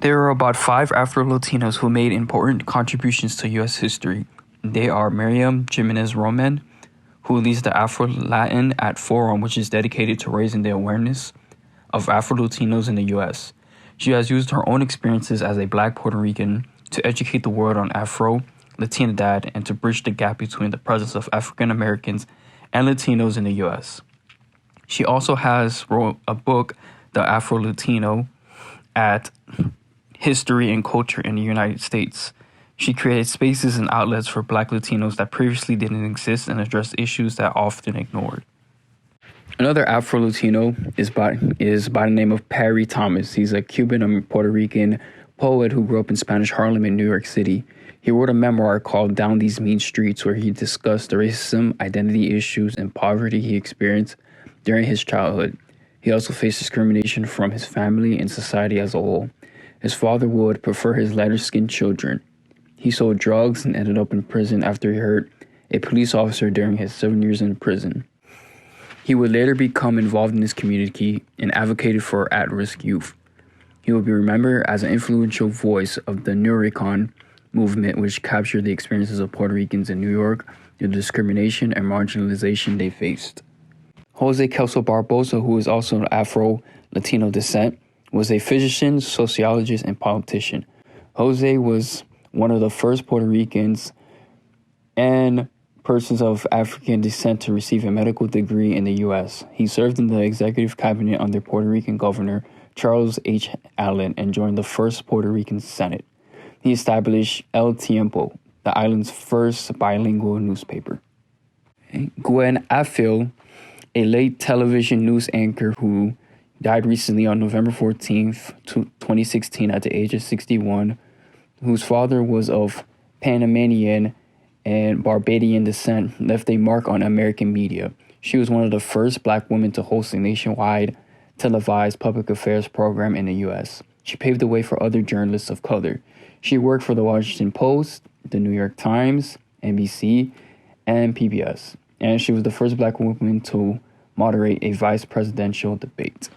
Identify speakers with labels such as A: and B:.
A: There are about 5 Afro-Latinos who made important contributions to U.S. history. They are Miriam Jimenez Roman, who leads the Afro-Latin at Forum, which is dedicated to raising the awareness of Afro-Latinos in the U.S. She has used her own experiences as a Black Puerto Rican to educate the world on Afro-Latinidad and to bridge the gap between the presence of African Americans and Latinos in the U.S. She also has wrote a book, The Afro-Latino, at History and Culture in the United States. She created spaces and outlets for Black Latinos that previously didn't exist and addressed issues that are often ignored. Another Afro-Latino is by the name of Perry Thomas. He's a Cuban and Puerto Rican poet who grew up in Spanish Harlem in New York City. He wrote a memoir called Down These Mean Streets, where he discussed the racism, identity issues, and poverty he experienced during his childhood. He also faced discrimination from his family and society as a whole. His father would prefer his lighter-skinned children. He sold drugs and ended up in prison after he hurt a police officer during his 7 years in prison. He would later become involved in his community and advocated for at-risk youth. He will be remembered as an influential voice of the Nuyorican movement, which captured the experiences of Puerto Ricans in New York, the discrimination and marginalization they faced. Jose Kelso Barbosa, who is also of Afro-Latino descent, was a physician, sociologist, and politician. Jose was one of the first Puerto Ricans and persons of African descent to receive a medical degree in the U.S. He served in the executive cabinet under Puerto Rican Governor Charles H. Allen and joined the first Puerto Rican Senate. He established El Tiempo, the island's first bilingual newspaper. Gwen Afil, a late television news anchor who died recently on November 14th, 2016 at the age of 61, whose father was of Panamanian and Barbadian descent, left a mark on American media. She was one of the first Black women to host a nationwide televised public affairs program in the U.S. She paved the way for other journalists of color. She worked for the Washington Post, the New York Times, NBC, and PBS. And she was the first Black woman to moderate a vice presidential debate.